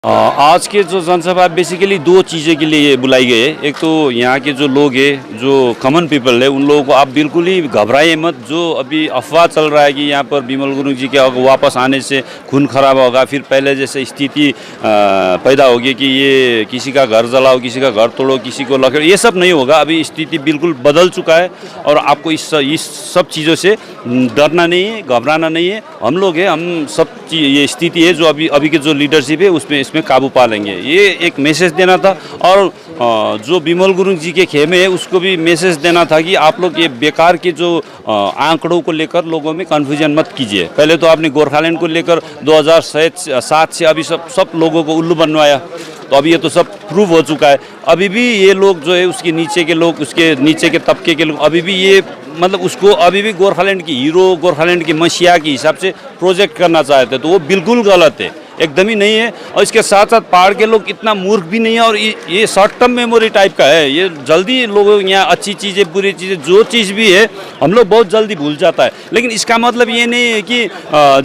आज के जो जनसभा बेसिकली दो चीज़ें के लिए बुलाई गई है। एक तो यहाँ के जो लोग हैं, जो कॉमन पीपल है, उन लोगों को आप बिल्कुल ही घबराइए मत। जो अभी अफवाह चल रहा है कि यहाँ पर बिमल गुरुंग जी के वापस आने से खून खराब होगा, फिर पहले जैसे स्थिति पैदा होगी कि ये किसी का घर जलाओ, किसी का घर तोड़ो, किसी को लखेड़ो, ये सब नहीं होगा। अभी स्थिति बिल्कुल बदल चुका है और आपको इस सब चीज़ों से डरना नहीं है, घबराना नहीं है। हम लोग हैं, हम सब ये स्थिति है जो अभी के जो लीडरशिप है इसमें काबू पा लेंगे। ये एक मैसेज देना था। और जो बिमल गुरुंग जी के खेमे है उसको भी मैसेज देना था कि आप लोग ये बेकार के जो आंकड़ों को लेकर लोगों में कन्फ्यूजन मत कीजिए। पहले तो आपने गोरखालैंड को लेकर 2007 से अभी सब लोगों को उल्लू बनवाया, तो अभी ये तो सब प्रूव हो चुका है। अभी भी ये लोग जो है उसके नीचे के लोग, उसके नीचे के तबके के लोग अभी भी ये मतलब उसको अभी भी गोरखालैंड की हीरो, गोरखालैंड की मसीहा के हिसाब से प्रोजेक्ट करना चाहते, तो वो बिल्कुल गलत है, एकदम ही नहीं है। और इसके साथ साथ पहाड़ के लोग इतना मूर्ख भी नहीं है और ये शॉर्ट टर्म मेमोरी टाइप का है। ये जल्दी लोगों यहाँ अच्छी चीज़ें, बुरी चीज़ें, जो चीज़ भी है हम लोग बहुत जल्दी भूल जाता है। लेकिन इसका मतलब ये नहीं है कि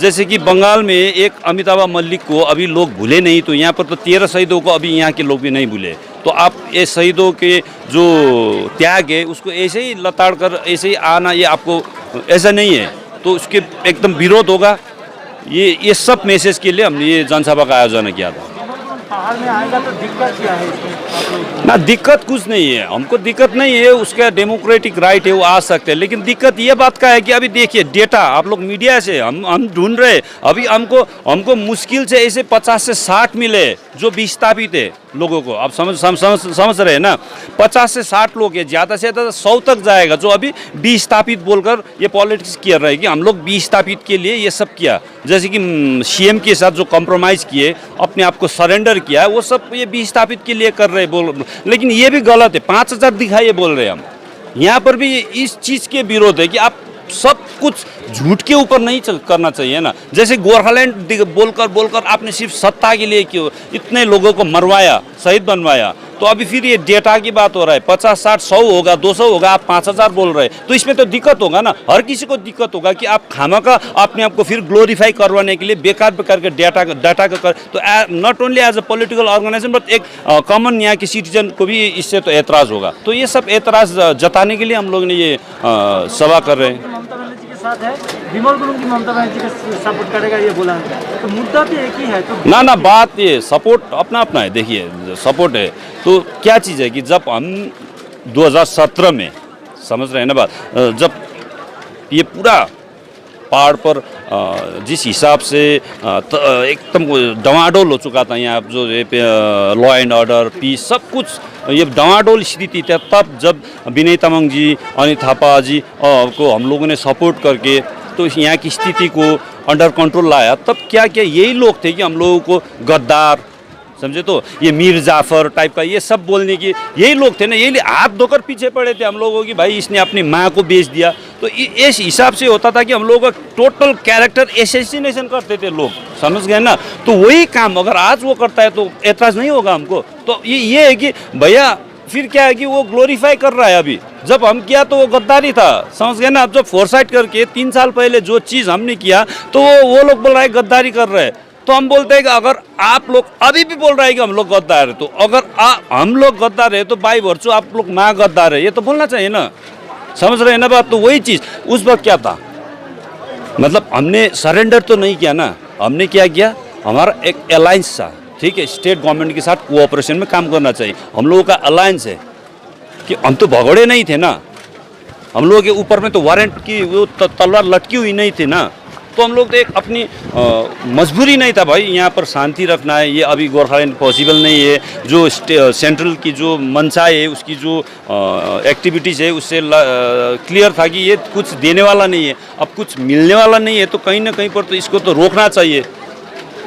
जैसे कि बंगाल में एक अमिताभ मलिक को अभी लोग भूले नहीं, तो यहाँ पर तो 13 शहीदों को अभी यहाँ के लोग भी नहीं भूले। तो आप ये शहीदों के जो त्याग है उसको ऐसे ही लताड़ कर ऐसे ही आना, ये आपको ऐसा नहीं है, तो उसके एकदम विरोध होगा। ये सब मैसेज के लिए हमने ये जनसभा का आयोजन किया था। पहाड़ में आएगा तो दिक्कत क्या है इसमें? ना, दिक्कत कुछ नहीं है, हमको दिक्कत नहीं है, उसका डेमोक्रेटिक राइट है, वो आ सकते हैं। लेकिन दिक्कत ये बात का है कि अभी देखिए डेटा, आप लोग मीडिया से हम ढूंढ रहे, अभी हमको मुश्किल से ऐसे 50 से 60 मिले जो विस्थापित है लोगों को। आप समझ रहे हैं ना, 50 से 60 लोग है, ज़्यादा से ज़्यादा 100 तक जाएगा जो अभी विस्थापित बोलकर ये पॉलिटिक्स कर रहे हैं कि हम लोग विस्थापित के लिए ये सब किया। जैसे कि सीएम के साथ जो कॉम्प्रोमाइज़ किए, अपने आप को सरेंडर किया है, वो सब ये विस्थापित के लिए कर रहे बोल। लेकिन ये भी गलत है, 5000 दिखाइए बोल रहे हैं हम। यहाँ पर भी इस चीज़ के विरोध है कि आप सब कुछ झूठ के ऊपर नहीं करना चाहिए ना। जैसे गोरखालैंड बोलकर आपने सिर्फ सत्ता के लिए क्यों इतने लोगों को मरवाया, शहीद बनवाया, तो अभी फिर ये डेटा की बात हो रहा है। 50, 60, 100 होगा, 200 होगा, आप 5000 बोल रहे हैं, तो इसमें तो दिक्कत होगा ना। हर किसी को दिक्कत होगा कि आप खामखा अपने आप को फिर ग्लोरीफाई करवाने के लिए बेकार के डाटा का तो not only as a political organisation but एक कॉमन यहाँ के सिटीजन को भी इससे तो एतराज़ होगा। तो ये सब एतराज़ जताने के लिए हम लोग ने ये सभा कर रहे हैं। ममता बनर्जी के साथ है, बिमल गुरुंग की ममता बनर्जी का सपोर्ट करेगा ये बोला, तो मुद्दा तो एक ही है। तो ना बात ये सपोर्ट अपना है। देखिए सपोर्ट है तो क्या चीज़ है कि जब हम 2017 में, समझ रहे हैं ना बात, जब ये पूरा पहाड़ पर जिस हिसाब से एकदम डवाडोल हो चुका था, यहाँ जो लॉ एंड ऑर्डर, पीस, सब कुछ ये डवाडोल स्थिति था, तब जब विनय तामाङ जी, अनित थापा जी को हम लोगों ने सपोर्ट करके तो यहाँ की स्थिति को अंडर कंट्रोल लाया, तब क्या यही लोग थे कि हम लोगों को गद्दार समझे, तो ये मीर जाफर टाइप का ये सब बोलने की यही लोग थे ना। यही हाथ धोकर पीछे पड़े थे हम लोगों की, भाई इसने अपनी माँ को बेच दिया। तो इस हिसाब से होता था कि हम लोगों का टोटल कैरेक्टर एसेसिनेशन करते थे लोग, समझ गए ना। तो वही काम अगर आज वो करता है तो एतराज़ नहीं होगा हमको। तो ये है कि भैया फिर क्या है कि वो ग्लोरीफाई कर रहा है। अभी जब हम किया तो वो गद्दारी था, समझ गए ना। अब जब फोरसाइट करके 3 साल पहले जो चीज़ हमने किया तो वो लोग बोल रहा है गद्दारी कर रहे हैं। तो हम बोलते हैं कि अगर आप लोग अभी भी बोल रहे हैं कि हम लोग गद्दार है, तो अगर हम लोग गद्दार है तो बाई वर्चू आप लोग माँ गद्दार है, ये तो बोलना चाहिए ना। समझ रहे हैं ना बात। तो वही चीज़ उस वक्त क्या था, मतलब हमने सरेंडर तो नहीं किया ना। हमने क्या किया, हमारा एक अलायंस था, ठीक है, स्टेट गवर्नमेंट के साथ कोऑपरेशन में काम करना चाहिए। हम लोगों का अलायंस है कि हम तो भगोड़े नहीं थे ना। हम लोगों के ऊपर में तो वारंट की वो तलवार लटकी हुई नहीं थी ना। तो हम लोग तो एक अपनी मजबूरी नहीं था भाई, यहाँ पर शांति रखना है। ये अभी गोरखालैंड पॉसिबल नहीं है। जो सेंट्रल की जो मंशा है, उसकी जो एक्टिविटीज़ है, उससे क्लियर था कि ये कुछ देने वाला नहीं है, अब कुछ मिलने वाला नहीं है। तो कहीं ना कहीं पर तो इसको तो रोकना चाहिए,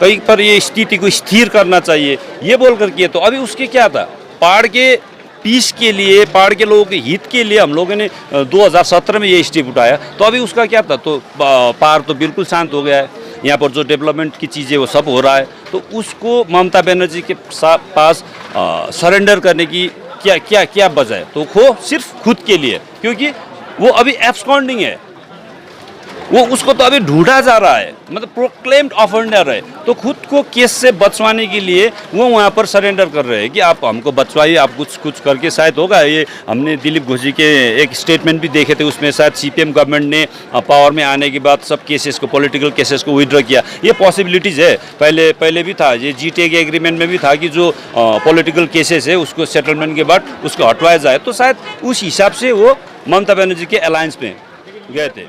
कहीं पर ये स्थिति को स्थिर करना चाहिए, ये बोल कर किए। तो अभी उसके क्या था, पहाड़ के पीस के लिए, पहाड़ के लोगों के हित के लिए हम लोगों ने 2017 में ये स्टेप उठाया। तो अभी उसका क्या था, तो पहाड़ तो बिल्कुल शांत हो गया है। यहाँ पर जो डेवलपमेंट की चीज़ें वो सब हो रहा है। तो उसको ममता बनर्जी के पास सरेंडर करने की क्या वजह है, तो वो सिर्फ खुद के लिए, क्योंकि वो अभी एब्सकॉन्डिंग है। वो उसको तो अभी ढूंढा जा रहा है, मतलब प्रोक्लेम्ड ऑफेंडर है, तो खुद को केस से बचवाने के लिए वो वहाँ पर सरेंडर कर रहे हैं कि आप हमको बचवाइए, आप कुछ करके शायद होगा। ये हमने दिलीप घोष जी के एक स्टेटमेंट भी देखे थे, उसमें शायद सीपीएम गवर्नमेंट ने पावर में आने के बाद सब केसेस को, पॉलिटिकल केसेस को विड्रॉ किया। ये पॉसिबिलिटीज़ है, पहले भी था, ये जीटे के एग्रीमेंट में भी था कि जो पॉलिटिकल केसेस है उसको सेटलमेंट के बाद उसको हटवाया जाए। तो शायद उस हिसाब से वो ममता बनर्जी के अलायंस में गए थे।